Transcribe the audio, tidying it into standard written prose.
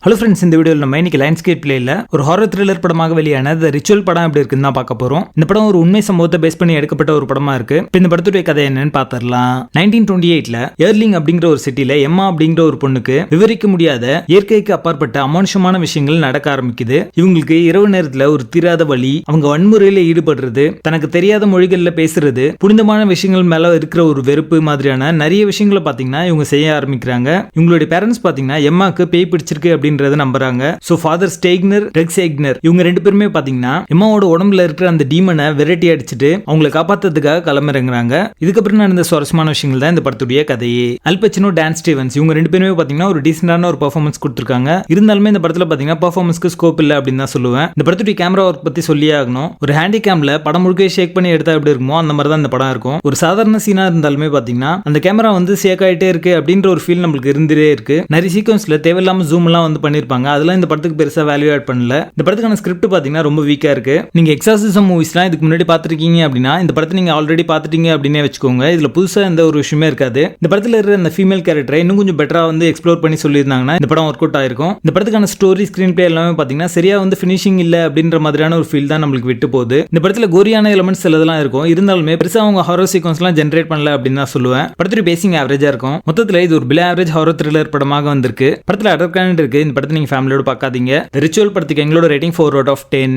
Hello friends, இந்த வீடியோவில் நம்ம இன்னைக்கு லைன்ஸ்கேப் பிளேல ஒரு ஹாரர் த்ரில்லர் படமாக வெளியான தி ரிச்சுவல் படம் எப்படி இருக்குன்னு தான் பார்க்க போறோம். இந்த படம் ஒரு உண்மை சம்பவத்தை பேஸ் பண்ணி எடுக்கப்பட்ட ஒரு படமா இருக்கு. இப்போ இந்த படத்துடைய கதை என்னன்னு பார்த்துடலாம். 1928ல எர்லிங் அப்படிங்கிற ஒரு சிட்டில எம்மா அப்படிங்கிற ஒரு பொண்ணுக்கு விவரிக்க முடியாத இயற்கைக்கு அப்பாற்பட்ட அமானுஷமான விஷயங்கள் நடக்க ஆரம்பிக்குது. இவங்களுக்கு இரவு நேரத்துல ஒரு தீராத வலி, அவங்க வன்முறையில ஈடுபடுறது, தனக்கு தெரியாத மொழிகள்ல பேசுறது, புனிதமான விஷயங்கள் மேல இருக்கிற ஒரு வெறுப்பு மாதிரியான நிறைய விஷயங்களை பாத்தீங்கன்னா இவங்க செய்ய ஆரம்பிக்கிறாங்க. இவங்களுடைய பேரண்ட்ஸ் பாத்தீங்கன்னா எம்மாக்கு பேய் பிடிச்சிருக்கு அப்படின்றத நம்புறாங்க. சோ ஃபாதர் ஸ்டேக்னர், ரெக்ஸ் எக்னர் இவங்க ரெண்டு பேருமே பாத்தீங்கன்னா எம்மாவோட உடம்புல இருக்கிற அந்த டீமனை விரட்டி அடிச்சுட்டு அவங்களை காப்பாத்துறதுக்காக களமிறங்குறாங்க. இதுக்கப்புறம் நடந்த சுவாரஸ்யமான விஷயங்கள் தான் இந்த படத்துடைய கதையே. அல் பச்சினோ, டான் ஸ்டீவன்ஸ் இவங்க ரெண்டு பேருமே பாத்தீங்கன்னா ஒரு டீசென்டான ஒரு பெர்ஃபார்மன்ஸ் கொடுத்திருக்காங்க. இருந்தாலுமே இந்த படத்துல பாத்தீங்கன்னா பெர்ஃபார்மன்ஸ்க்கு ஸ்கோப் இல்ல அப்படின்னு தான் சொல்லுவேன். இந்த படத்துடைய கேமரா ஒர்க் பத்தி சொல்லியே ஆகணும். ஒரு ஹேண்டி கேம்ல படம் முழுக்க ஷேக் பண்ணி எடுத்தா எப்படி இருக்குமோ அந்த மாதிரி தான் இந்த படம் இருக்கும். ஒரு சாதாரண சீனா இருந்தாலுமே பாத்தீங்கன்னா அந்த கேமரா வந்து ஷேக் ஆயிட்டே இருக்கு அப்படின்ற ஒரு ஃபீல் நம்மளுக்கு இருந்துட்டே இருக்கு. நிறைய சீக்வன்ஸ்ல தேவையில்லாம ஜூம் எல்லாம் வந்து பண்ணிருப்பாங்க. அதெல்லாம் இந்த படத்துக்கு பெருசா வேல்யூ ஆட் பண்ணல. இந்த படத்துக்கான ஸ்கிரிப்ட் பாத்தீங்கன்னா ரொம்ப வீக்கா இருக்கு. நீங்க எக்ஸார்சிசம் மூவிஸ்லாம் இதுக்கு முன்னாடி பாத்துருக்கீங்க அப்படின்னா இந்த படத்தை நீங்க ஆல்ரெடி பாத்துட்டீங்க அப்படின்னே வச்சுக்கோங்க. இதுல புதுசா எந்த ஒரு விஷயமே இருக்காது. இந்த படத்துல இருக்கிற அந்த ஃபீமேல் கேரக்டரை இன்னும் கொஞ்சம் பெட்டரா வந்து எக்ஸ்ப்ளோர் பண்ணி சொல்லியிருந்தாங்கன்னா இந்த படம் ஒர்க் அவுட் ஆயிருக்கும். இந்த படத்துக்கான ஸ்டோரி, ஸ்கிரீன் பிளே எல்லாமே பாத்தீங்கன்னா சரியா வந்து ஃபினிஷிங் இல்ல அப்படின்ற மாதிரியான ஒரு ஃபீல் தான் நம்மளுக்கு விட்டு போகுது. இந்த படத்துல கோரியான எலிமெண்ட்ஸ் சிலதெல்லாம் இருக்கும். இருந்தாலுமே பெருசா அவங்க ஹாரர் சீக்வன்ஸ்லாம் ஜென்ரேட் பண்ணல அப்படின்னு தான் சொல்லுவேன். படத்துடைய பேசிங் ஆவரேஜா இருக்கும். மொத்தத்துல இது ஒரு பிலோ ஆவரேஜ் ஹாரர் த்ரில்லர் படமாக வந்திருக்கு. படத்துல அடர்கான் இருக்கு. இந்த படத்தை நீங்க ஃபேமிலியோட பார்க்காதீங்க. ரிச்சுவல் படத்துக்கு எங்களோட ரேட்டிங் 4 out of 10.